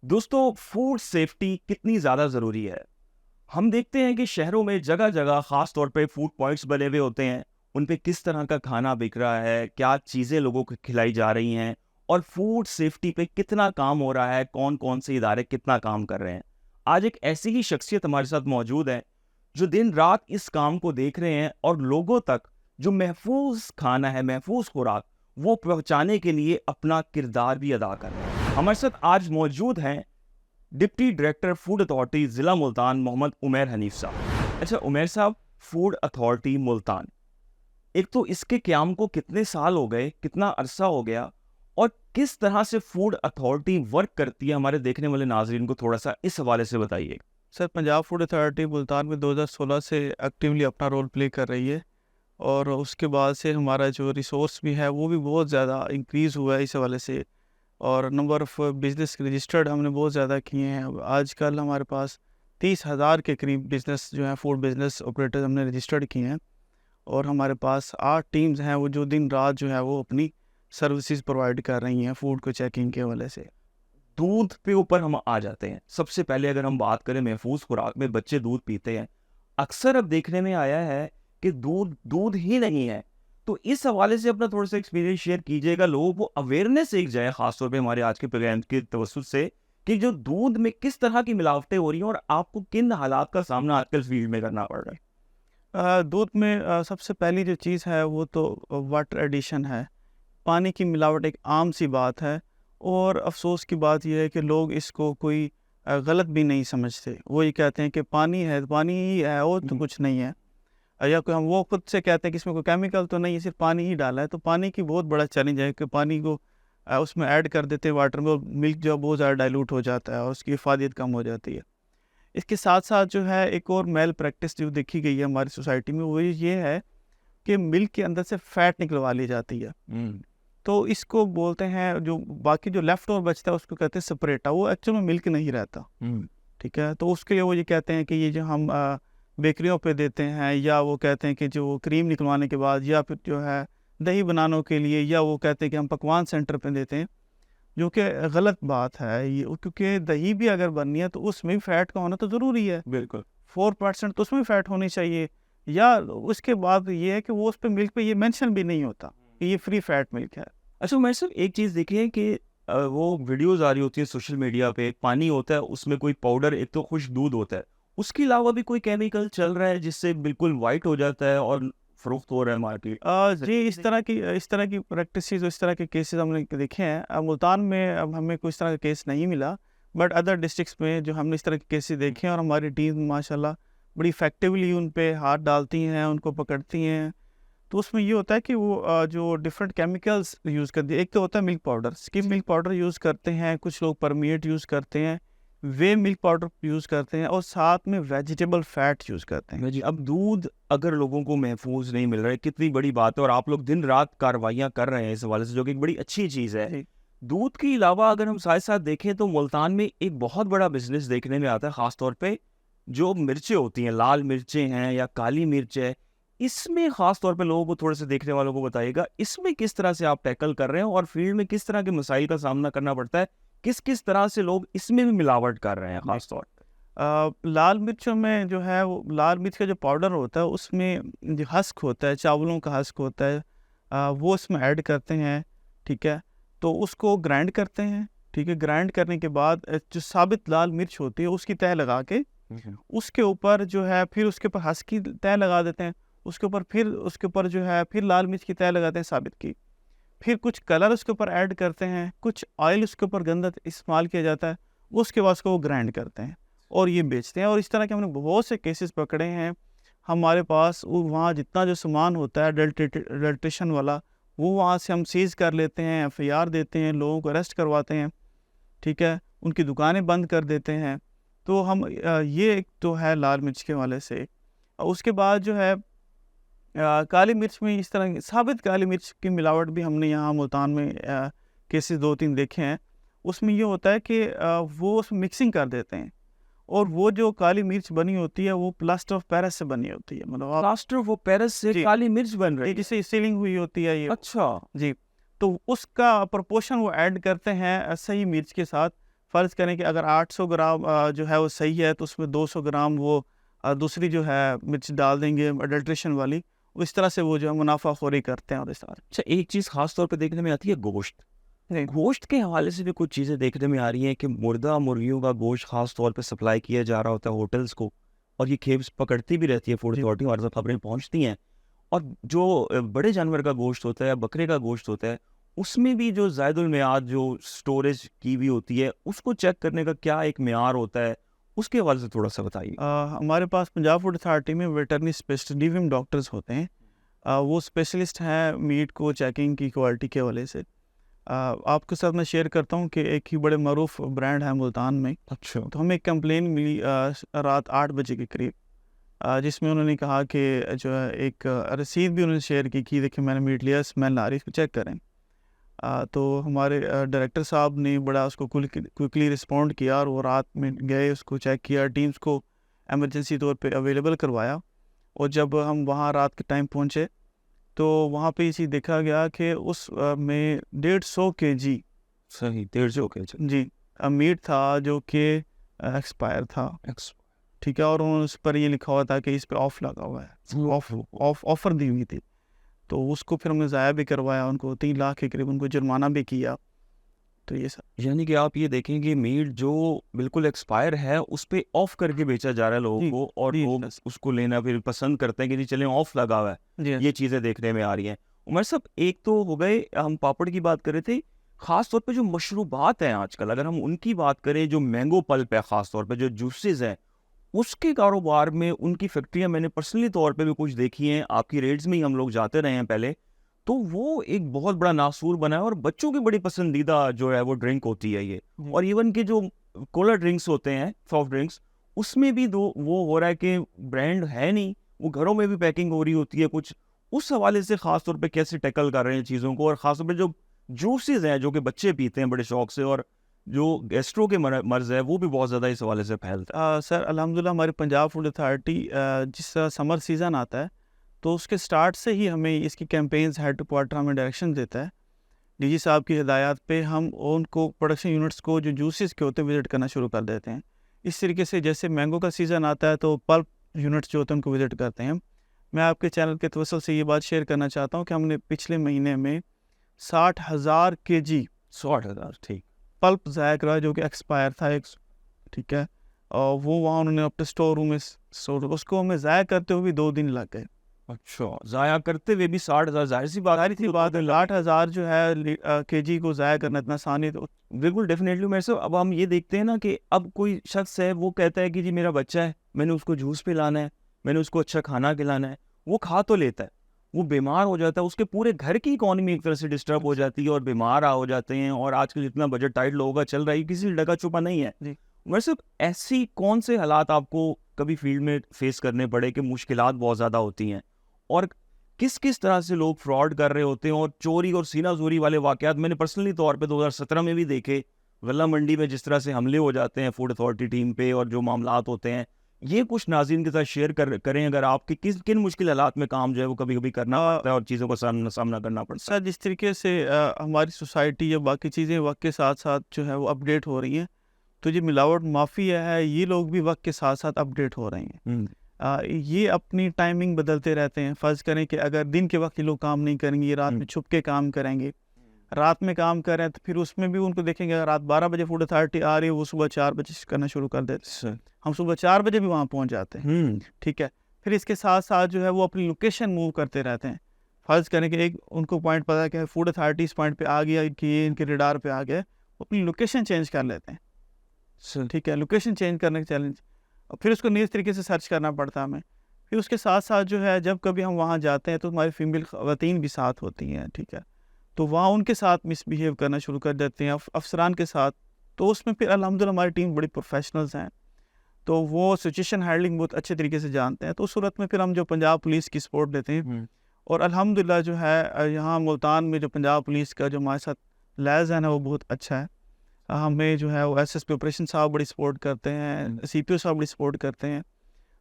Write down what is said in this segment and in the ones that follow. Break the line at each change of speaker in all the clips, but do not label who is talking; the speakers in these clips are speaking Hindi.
दोस्तों, फूड सेफ्टी कितनी ज़्यादा ज़रूरी है। हम देखते हैं कि शहरों में जगह जगह ख़ास तौर पे फूड पॉइंट्स बने हुए होते हैं। उन पे किस तरह का खाना बिक रहा है, क्या चीज़ें लोगों को खिलाई जा रही हैं और फूड सेफ्टी पे कितना काम हो रहा है, कौन कौन से इदारे कितना काम कर रहे हैं। आज एक ऐसी ही शख्सियत हमारे साथ मौजूद है जो दिन रात इस काम को देख रहे हैं और लोगों तक जो महफूज खाना है, महफूज खुराक, वो पहुंचाने के लिए अपना किरदार भी अदा कर रहे हैं। हमारे साथ आज मौजूद हैं डिप्टी डायरेक्टर फूड अथॉरिटी जिला मुल्तान मोहम्मद उमैर हनीफ साहब। अच्छा उमैर साहब, फूड अथॉरिटी मुल्तान, एक तो इसके क़याम को कितने साल हो गए, कितना अरसा हो गया और किस तरह से फूड अथॉरिटी वर्क करती है, हमारे देखने वाले नाजरीन को थोड़ा सा इस हवाले से बताइए।
Sir, Punjab food authority Multan में 2016 से एक्टिवली अपना रोल प्ले कर रही है और उसके बाद से हमारा जो रिसोर्स भी है वो भी बहुत ज़्यादा इंक्रीज़ हुआ है इस हवाले से। और नंबर ऑफ़ बिज़नेस रजिस्टर्ड हमने बहुत ज़्यादा किए हैं। अब आजकल हमारे पास 30,000 के करीब बिज़नेस जो हैं फूड बिज़नेस ऑपरेटर हमने रजिस्टर्ड किए हैं और हमारे पास 8 टीम्स हैं वो जो दिन रात जो है वो अपनी सर्विसेज प्रोवाइड कर रही हैं फूड को चेकिंग के हवाले से।
दूध पे ऊपर हम आ जाते हैं। सबसे पहले अगर हम बात करें महफूज खुराक में, बच्चे दूध पीते हैं, अक्सर अब देखने में आया है कि दूध दूध ही नहीं है। तो इस हवाले से अपना थोड़ा सा एक्सपीरियंस शेयर कीजिएगा, लोगों को अवेयरनेस एक जाए, खासतौर पे हमारे आज के प्रोग्राम के तवज्जुह से, कि जो दूध में किस तरह की मिलावटें हो रही हैं और आपको किन हालात का सामना आजकल फील्ड में करना पड़ रहा है।
दूध में सबसे पहली जो चीज़ है वो तो वाटर एडिशन है। पानी की मिलावट एक आम सी बात है और अफ़सोस की बात यह है कि लोग इसको कोई गलत भी नहीं समझते। वो ये कहते हैं कि पानी है तो पानी ही है और तो कुछ नहीं है। या कोई हम वो खुद से कहते हैं कि इसमें कोई केमिकल तो नहीं है, सिर्फ पानी ही डाला है। तो पानी की बहुत बड़ा चैलेंज है कि पानी को उसमें ऐड कर देते हैं वाटर में और मिल्क जो है बहुत ज़्यादा डाइल्यूट हो जाता है और उसकी इफ़ादियत कम हो जाती है। इसके साथ-साथ जो है एक और मेल प्रैक्टिस जो देखी गई है हमारी सोसाइटी में वो ये है कि मिल्क के अंदर से फ़ैट निकलवा ली जाती है। तो इसको बोलते हैं, जो बाकी जो लेफ़्ट ओवर बचता है उसको कहते हैं सेपरेटा, वो एक्चुअल में मिल्क नहीं रहता। ठीक है? तो उसके लिए वो ये कहते हैं कि ये जो हम बेकरियों पे देते हैं, या वो कहते हैं कि जो क्रीम निकलवाने के बाद, या फिर जो है दही बनाने के लिए, या वो कहते हैं कि हम पकवान सेंटर पे देते हैं, जो कि गलत बात है ये। क्योंकि दही भी अगर बननी है तो उसमें भी फ़ैट का होना तो ज़रूरी है।
बिल्कुल।
4% तो उसमें भी फ़ैट होनी चाहिए। या उसके बाद ये है कि वो उस पे मिल्क पे ये मेंशन भी नहीं होता कि ये फ्री फ़ैट मिल्क है।
अच्छा मैं सिर्फ एक चीज़ देखी है कि वो वीडियोज़ आ रही होती है सोशल मीडिया पे, पानी होता है उसमें कोई पाउडर, एक तो खुश्क दूध होता है, उसके अलावा भी कोई केमिकल चल रहा है जिससे बिल्कुल वाइट हो जाता है और फ़रोख्त हो रहा है मार्केट।
जी, इस तरह की प्रैक्टिसेस और इस तरह के केसेस हमने देखे हैं। मुल्तान में अब हमें कोई इस तरह का केस नहीं मिला, बट अदर डिस्ट्रिक्ट्स में जो हमने इस तरह के केसेस देखे हैं और हमारी टीम माशाल्लाह बड़ी इफ़ेक्टिवली उन पे हाथ डालती हैं, उनको पकड़ती हैं। तो उसमें ये होता है कि वो जो डिफरेंट केमिकल्स यूज़ करती है। एक तो होता है milk powder, skim milk powder use करते हैं, कुछ लोग परमीट यूज़ करते हैं, वे मिल्क पाउडर यूज़ करते हैं और साथ में वेजिटेबल फैट यूज़ करते हैं।
जी, अब दूध अगर लोगों को महफूज नहीं मिल रहा है, कितनी बड़ी बात है, और आप लोग दिन रात कार्रवाइयाँ कर रहे हैं इस हवाले से, जो कि एक बड़ी अच्छी चीज़ है।
जी।
दूध के अलावा अगर हम साथ साथ देखें तो मुल्तान में एक बहुत बड़ा बिजनेस देखने में आता है, ख़ास तौर पे जो मिर्चें होती हैं, लाल मिर्चें हैं या काली मिर्च है, इसमें ख़ास तौर पे लोगों को, थोड़े से देखने वालों को बताइएगा, इसमें किस तरह से आप टैकल कर रहे हैं और फील्ड में किस तरह के मसाइल का सामना करना पड़ता है, किस किस तरह से लोग इसमें भी मिलावट कर रहे हैं ख़ास तौर पे।
लाल मिर्चों में जो है वो लाल मिर्च का जो पाउडर होता है उसमें जो हस्क होता है, चावलों का हस्क होता है, वो इसमें ऐड करते हैं। ठीक है? तो उसको ग्राइंड करते हैं। ठीक है? ग्राइंड करने के बाद जो साबित लाल मिर्च होती है उसकी तह लगा के उसके ऊपर जो है फिर उसके ऊपर हस्क की तह लगा देते हैं। उसके ऊपर जो है फिर लाल मिर्च की तह लगाते हैं साबित की। फिर कुछ कलर उसके ऊपर ऐड करते हैं, कुछ ऑयल उसके ऊपर गंदा इस्तेमाल किया जाता है। उसके बाद उसको वो ग्राइंड करते हैं और ये बेचते हैं। और इस तरह के हमने बहुत से केसेस पकड़े हैं। हमारे पास वो वहाँ जितना जो सामान होता है अडल्ट्रेशन वाला, वो वहाँ से हम सीज़ कर लेते हैं, एफआईआर देते हैं, लोगों को अरेस्ट करवाते हैं। ठीक है? उनकी दुकानें बंद कर देते हैं। तो हम ये एक तो है लाल मिर्च के हवाले से। उसके बाद जो है काली मिर्च में इस तरह की साबित काली मिर्च की मिलावट भी हमने यहाँ मुल्तान में केसेस 2-3 देखे हैं। उसमें ये होता है कि वो उसमें मिक्सिंग कर देते हैं और वो जो काली मिर्च बनी होती है वो प्लास्टर ऑफ पेरिस से बनी होती है। मतलब आप
प्लास्टर ऑफ पेरिस से
जी।
काली मिर्च बन रही है।
जिससे सीलिंग हुई होती है ये।
अच्छा।
जी। तो उसका प्रोपोर्शन वो ऐड करते हैं सही मिर्च के साथ। फ़र्ज़ करें कि अगर 800 ग्राम जो है वो सही है, तो उसमें 200 ग्राम वो दूसरी जो है मिर्च डाल देंगे अडल्ट्रेशन वाली। इस तरह से वो जो है मुनाफ़ाखोरी करते हैं और इस तरह
अच्छा, एक चीज़ ख़ास तौर पे देखने में आती है गोश्त।
से।
गोश्त के हवाले से भी कुछ चीज़ें देखने में आ रही हैं कि मुर्दा मुर्गियों का गोश्त ख़ास तौर पे सप्लाई किया जा रहा होता है होटल्स को, और ये खेप्स पकड़ती भी रहती है फूड
जी।
अथॉरिटी, हमारे तक खबरें पहुँचती हैं। और जो बड़े जानवर का गोश्त होता है, बकरे का गोश्त होता है, उसमें भी जो ज़ायदुल मियाद जो स्टोरेज की हुई होती है, उसको चेक करने का क्या एक मियार होता है? उसके हवाले से थोड़ा-सा बताइए।
हमारे पास पंजाब फूड अथॉरिटी में वेटरनरी स्पेशलिस्ट डीवीएम डॉक्टर्स होते हैं। वो स्पेशलिस्ट हैं मीट को चेकिंग की क्वालिटी के हवाले से। आपके साथ मैं शेयर करता हूँ कि एक ही बड़े मरूफ ब्रांड है मुल्तान में।
अच्छा।
तो हमें एक कंप्लेन मिली रात 8 बजे के करीब, जिसमें उन्होंने कहा कि जो है एक रसीद भी उन्होंने शेयर की कि देखिए मैंने मीट लिया, स्मेल आ रही है, इसको चेक करें। तो हमारे डायरेक्टर साहब ने बड़ा उसको क्विकली रिस्पॉन्ड किया और वो रात में गए, उसको चेक किया, टीम्स को इमरजेंसी तौर पे अवेलेबल करवाया। और जब हम वहाँ रात के टाइम पहुँचे तो वहाँ पे ये चीज़ देखा गया कि उस में 150 केजी
सही, 150 ओके
जी मीट था जो कि एक्सपायर था। ठीक है, और उन्होंने उस पर ये लिखा हुआ था कि इस पे ऑफ लगा हुआ है, ऑफर दी हुई थी। तो उसको फिर हमने ज़ाया भी करवाया, उनको 3 लाख के करीब उनको जुर्माना भी किया। तो ये सब
यानी कि आप ये देखें कि मीट जो बिल्कुल एक्सपायर है उस पे ऑफ करके बेचा जा रहा है लोगों
जी,
को, और
जी,
लोग
बस।
उसको लेना फिर पसंद करते हैं कि जी चलें ऑफ लगा हुआ है।
जी
ये चीज़ें देखने में आ रही हैं। उमर साहब, एक तो हो गए, हम पापड़ की बात कर रहे थे, ख़ास तौर पे जो मशरूबात हैं आजकल, अगर हम उनकी बात करें, जो मैंगो पल्प है ख़ास तौर पे, जो जूसेस हैं, उसके कारोबार में उनकी फैक्ट्रियाँ मैंने पर्सनली तौर पे भी कुछ देखी हैं, आपकी रेड्स में ही हम लोग जाते रहे हैं पहले, तो वो एक बहुत बड़ा नासूर बना है और बच्चों की बड़ी पसंदीदा जो है वो ड्रिंक होती है ये। और इवन के जो कोला ड्रिंक्स होते हैं, सॉफ्ट ड्रिंक्स, उसमें भी दो वो हो रहा है कि ब्रांड है नहीं, वो घरों में भी पैकिंग हो रही होती है कुछ। उस हवाले से ख़ास तौर पे कैसे टैकल कर रहे हैं चीज़ों को, और ख़ास तौर पे जो जूसेस हैं जो कि बच्चे पीते हैं बड़े शौक से, और जो गैस्ट्रो के मर्ज़ है वो भी बहुत ज़्यादा इस हवाले से फैलता है।
सर अल्हम्दुलिल्लाह हमारी पंजाब फूड अथॉरिटी जिस तरह समर सीज़न आता है तो उसके स्टार्ट से ही हमें इसकी कैंपेन्स हेड टू क्वार्टर हमें डायरेक्शन देता है। डीजी साहब की हिदायत पे हम उनको प्रोडक्शन यूनिट्स को जो जूसेस के होते हैं विज़िट करना शुरू कर देते हैं। इस तरीके से जैसे मैंगो का सीज़न आता है तो पल्प यूनिट्स जो होते हैं उनको विज़िट करते हैं। मैं आपके चैनल के तवज्जुह से ये बात शेयर करना चाहता हूँ कि हमने पिछले महीने में 60,000 केजी
60,000, ठीक।
पल्प ज़ाया करा जो कि एक्सपायर था ठीक है। और वो वहाँ उन्होंने अपने स्टोर रूम में उसको हमें ज़ाया करते हुए भी 2 दिन लग गए।
अच्छा, ज़ाया करते हुए भी 60,000, ज़ाहिर-सी बात
ज़ाहिर सी बात है 60,000 जो है केजी को ज़ाया करना इतना आसान नहीं। तो
बिल्कुल डेफिनेटली मेरे साहब, अब हम ये देखते हैं ना कि अब कोई शख्स है वो कहता है कि जी मेरा बच्चा है, मैंने उसको जूस पिलाना है, मैंने उसको अच्छा खाना खिलाना है, वो खा तो लेता है, वो बीमार हो जाता है, उसके पूरे घर की इकॉनमी एक तरह से डिस्टर्ब हो जाती है और बीमार हो जाते हैं, और आजकल जितना बजट टाइट लोगों का चल रहा है, ये किसी डगा छुपा नहीं है।
जी।
मेरे साहब, ऐसी कौन से हालात आपको कभी फील्ड में फेस करने पड़े कि मुश्किलात बहुत ज़्यादा होती हैं, और किस किस तरह से लोग फ्रॉड कर रहे होते हैं, और चोरी और सीना चोरी वाले वाकयात मैंने पर्सनली तौर पे 2017 में भी देखे, गल्ला मंडी में जिस तरह से हमले हो जाते हैं फूड अथॉरिटी टीम पे, और जो मामलात होते हैं, ये कुछ नाज़रीन के साथ शेयर करें अगर आपके किन मुश्किल हालात में काम जो है वो कभी कभी करना पड़ता है और चीज़ों का सामना करना पड़ता है।
सर जिस तरीके से हमारी सोसाइटी या बाकी चीज़ें वक्त के साथ साथ जो है वो अपडेट हो रही हैं, तो ये मिलावट माफिया है, ये लोग भी वक्त के साथ साथ अपडेट हो रहे हैं। ये अपनी टाइमिंग बदलते रहते हैं। फ़र्ज़ करें कि अगर दिन के वक्त ये लोग काम नहीं करेंगे, ये रात में छुप के काम करेंगे, रात में काम कर रहे हैं, तो फिर उसमें भी उनको देखेंगे अगर रात 12 बजे फूड अथॉरिटी आ रही है, वो सुबह 4 बजे से करना शुरू कर देते हैं। हम सुबह 4 बजे भी वहाँ पहुँच जाते हैं। ठीक है, फिर इसके साथ साथ जो है वो अपनी लोकेशन मूव करते रहते हैं। फ़र्ज़ करें कि एक उनको पॉइंट पता है कि फूड अथॉरिटी इस पॉइंट पे आ गया, कि ये इनके रडार पे आ गया, वो अपनी लोकेशन चेंज कर लेते हैं। ठीक है, लोकेशन चेंज करने का चैलेंज, और फिर उसको नए तरीके से सर्च करना पड़ता है हमें। फिर उसके साथ साथ जो है जब कभी हम वहाँ जाते हैं तो हमारी फीमेल ख़वातीन भी साथ होती हैं। ठीक है, तो वहाँ उनके साथ मिसबिहेव करना शुरू कर देते हैं अफसरान के साथ। तो उसमें फिर अल्हम्दुलिल्लाह हमारी टीम बड़ी प्रोफेशनल्स हैं, तो वो सिचुएशन हैंडलिंग बहुत अच्छे तरीके से जानते हैं। तो उस सूरत में फिर हम जो पंजाब पुलिस की सपोर्ट लेते हैं, और अल्हम्दुलिल्लाह जो है यहाँ मुल्तान में जो पंजाब पुलिस का जो हमारे साथ लाइज़न है वो बहुत अच्छा है। हमें जो है वो एसएसपी ऑपरेशन साहब बड़ी सपोर्ट करते हैं, सीपीओ साहब बड़ी सपोर्ट करते हैं।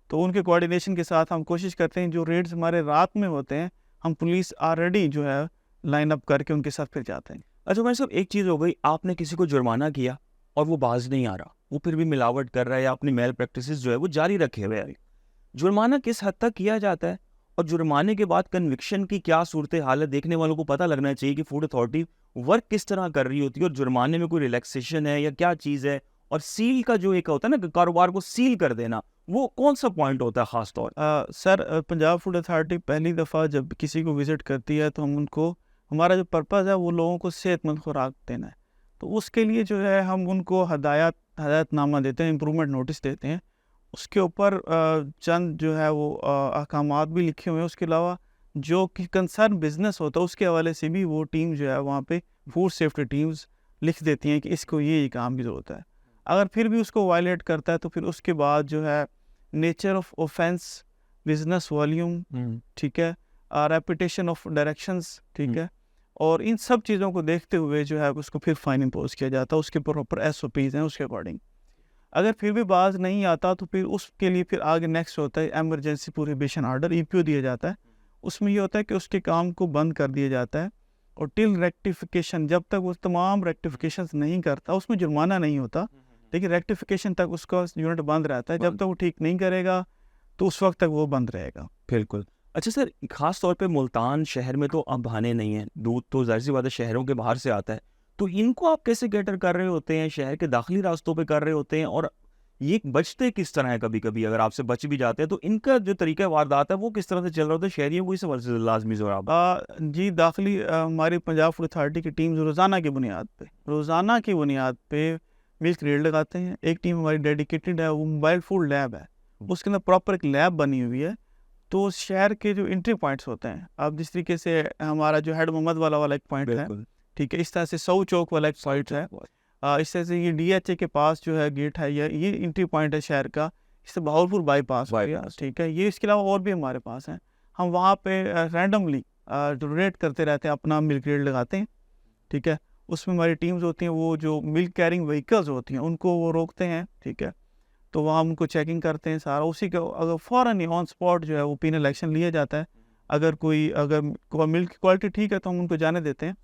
तो उनके कोऑर्डिनेशन के साथ हम कोशिश करते हैं जो रेड्स हमारे रात में होते हैं, हम पुलिस ऑलरेडी जो है लाइन अप करके उनके साथ फिर जाते हैं।
अच्छा भाई साहब, एक चीज़ हो गई, आपने किसी को जुर्माना किया, और वो बाज नहीं आ रहा, वो फिर भी मिलावट कर रहा है या अपनी मेल प्रैक्टिसेस जो है वो जारी रखे हुए है, जुर्माना किस हद तक किया जाता है और जुर्माने के बाद कन्विक्शन की क्या सूरत हाल है, देखने वालों को पता लगना चाहिए कि फूड अथॉरिटी वर्क किस तरह कर रही होती है और जुर्माने में कोई रिलैक्सेशन है या क्या चीज़ है। और सील का जो एक होता है ना कि कारोबार को सील कर देना, वो कौन सा पॉइंट होता है खास तौर?
सर, पंजाब फूड अथॉरिटी पहली दफ़ा जब किसी को विज़िट करती है तो हम उनको, हमारा जो पर्पज़ है वो लोगों को सेहतमंद खुराक देना है। तो उसके लिए जो है हम उनको हदायतनामा देते हैं, इम्प्रूवमेंट नोटिस देते हैं। उसके ऊपर चंद जो है वो अहकामात भी लिखे हुए हैं। उसके अलावा जो कि कंसर्न बिज़नेस होता है उसके हवाले से भी वो टीम जो है वहाँ पे फूड सेफ्टी टीम्स लिख देती हैं कि इसको ये काम की ज़रूरत है। अगर फिर भी उसको वायलेट करता है तो फिर उसके बाद जो है nature of offence, business volume, ठीक है, रेपुटेशन ऑफ डायरेक्शंस, ठीक है, और इन सब चीज़ों को देखते हुए जो है उसको फिर फाइन इम्पोज किया जाता है। उसके प्रॉपर SOPs हैं उसके अकॉर्डिंग। अगर फिर भी बाज नहीं आता तो फिर उसके लिए फिर आगे नेक्स्ट होता है एमरजेंसी प्रोहिबिशन ऑर्डर, EPO दिया जाता है। उसमें ये होता है कि उसके काम को बंद कर दिया जाता है और टिल रेक्टिफिकेशन, जब तक वो तमाम रेक्टिफिकेशन नहीं करता, उसमें जुर्माना नहीं होता लेकिन रेक्टिफिकेशन तक उसका यूनिट बंद रहता है। जब तक वो ठीक नहीं करेगा तो उस वक्त तक वो बंद रहेगा।
बिल्कुल। अच्छा सर, खास तौर पे मुल्तान शहर में तो अब बहाने नहीं है, दूध तो ज़ाहिर सी बात है शहरों के बाहर से आता है, तो इनको आप कैसे कैटर कर रहे होते हैं, शहर के दाखिली रास्तों पे कर रहे होते हैं और ये बचते किस तरह है? कभी कभी अगर आपसे बच भी जाते हैं तो इनका जो तरीका वारदात है वो किस तरह से चल रहा होता है, शहरियों को इस हवाले से लाजमी जवाब?
जी, दाखिली हमारी पंजाब फूड अथॉरिटी की टीम रोज़ाना की बुनियाद पे मिल्क रेड लगाते हैं। एक टीम हमारी डेडिकेटेड है, वो मोबाइल फूड लैब है, उसके अंदर प्रॉपर एक लैब बनी हुई है। तो शहर के जो एंट्री पॉइंट्स होते हैं, अब जिस तरीके से हमारा जो हेड मोहम्मद वाला एक पॉइंट है, ठीक है, इस तरह से सऊ चौक वाला एक पॉइंट है, इस तरह से ये DHA के पास जो है गेट है, ये एंट्री पॉइंट है शहर का, इससे बहावलपुर बाईपास हो गया, ठीक है। ये इसके अलावा और भी हमारे पास हैं। हम वहाँ पे रैंडमली डोनेट करते रहते हैं, अपना मिल्क रेड लगाते हैं, ठीक है। उसमें हमारी टीम्स होती हैं, वो जो मिल्क कैरिंग व्हीकल्स होती हैं उनको वो रोकते हैं, ठीक है। तो वहाँ उनको चेकिंग करते हैं सारा, उसी के अगर फ़ौरन ही ऑन स्पॉट जो है वो पेनल एक्शन लिया जाता है। अगर मिल्क की क्वालिटी ठीक है तो हम उनको जाने देते हैं।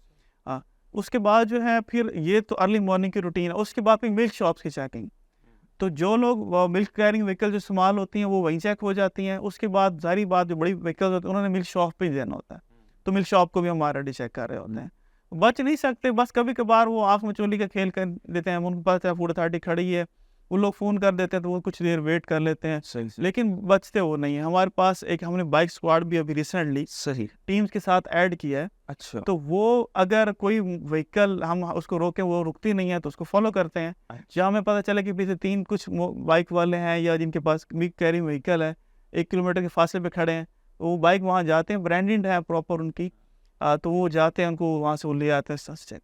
उसके बाद जो है फिर ये तो अर्ली मॉर्निंग की रूटीन है। उसके बाद फिर मिल्क शॉप्स की चेकिंग, तो जो लोग मिल्क कैरिंग व्हीकल जो इस्तेमाल होती हैं वो वहीं चेक हो जाती हैं। उसके बाद जारी बात जो बड़ी व्हीकल्स होती हैं उन्होंने मिल्क शॉप पे ही देना होता है, तो मिल्क शॉप को भी हम ऑलरेडी चेक कर रहे होते हैं। बच नहीं सकते, बस कभी कभार वो आँख में चोली का खेल कर देते हैं। उनको पता है फूड अथॉरिटी खड़ी है, वो लोग फ़ोन कर देते हैं तो वो कुछ देर वेट कर लेते हैं, लेकिन बचते वो नहीं है। हमारे पास एक हमने बाइक स्क्वाड भी अभी रिसेंटली
सही
टीम्स के साथ ऐड किया है।
अच्छा,
तो वो अगर कोई व्हीकल हम उसको रोकें, वो रुकती नहीं है तो उसको फॉलो करते हैं। जहाँ हमें पता चले कि पीछे 3 कुछ बाइक वाले हैं या जिनके पास मिल्क कैरिंग व्हीकल है, 1 किलोमीटर के फासले पे खड़े हैं, वो बाइक वहाँ जाते हैं, ब्रांडेड है प्रॉपर उनकी, तो वो जाते हैं, उनको वहाँ से वो ले आते हैं सच चेक।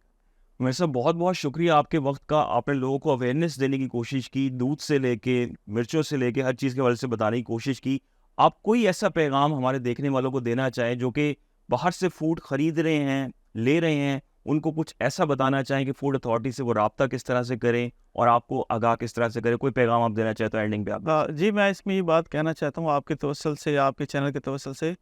मेरे साहब बहुत बहुत शुक्रिया आपके वक्त का। आपने लोगों को अवेयरनेस देने की कोशिश की, दूध से लेके मिर्चों से लेके हर चीज़ के हवाले से बताने की कोशिश की। आप कोई ऐसा पैगाम हमारे देखने वालों को देना चाहें जो कि बाहर से फूड खरीद रहे हैं, ले रहे हैं, उनको कुछ ऐसा बताना चाहें कि फूड अथॉरिटी से वो राब्ता किस तरह से करें और आपको आगाह किस तरह से करें? कोई पैगाम आप देना चाहें तो एंडिंग पे आप।
जी, मैं इसमें ये बात कहना चाहता हूँ आपके तवस्सुल से या आपके चैनल के तवस्सुल से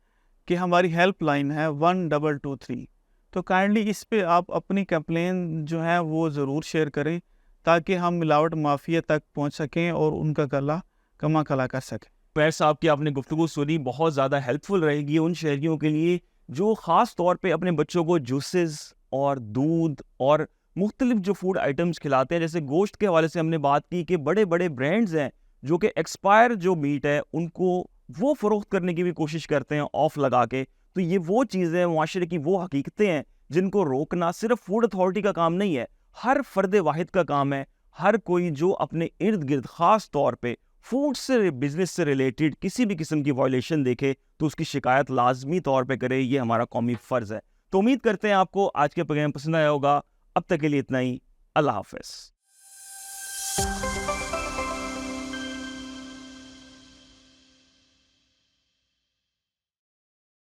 कि हमारी हेल्पलाइन है 1223, तो काइंडली इस पे आप अपनी कंप्लेन जो है वो ज़रूर शेयर करें ताकि हम मिलावट माफिया तक पहुंच सकें और उनका गला कमा कला कर सकें।
पैर साहब की आपने गुफ्तगू सुनी, बहुत ज़्यादा हेल्पफुल रहेगी उन शहरियों के लिए जो ख़ास तौर पे अपने बच्चों को जूसेस और दूध और मुख्तलिफ जो फूड आइटम्स खिलाते हैं। जैसे गोश्त के हवाले से हमने बात की कि बड़े बड़े ब्रांड्स हैं जो कि एक्सपायर जो मीट है उनको वो फ़रोख्त करने की भी कोशिश करते हैं ऑफ लगा के। तो ये वो चीज़ें, मुआशरे की वो हकीकतें हैं जिनको रोकना सिर्फ फूड अथॉरिटी का काम नहीं है, हर फ़र्द वाहिद का काम है। हर कोई जो अपने इर्द गिर्द ख़ास तौर पे फूड से बिजनेस से रिलेटेड किसी भी किस्म की वायलेशन देखे तो उसकी शिकायत लाजमी तौर पे करे, ये हमारा कौमी फ़र्ज़ है। तो उम्मीद करते हैं आपको आज के प्रोग्राम पसंद आया होगा। अब तक के लिए इतना ही। अल्लाह हाफ़िज़।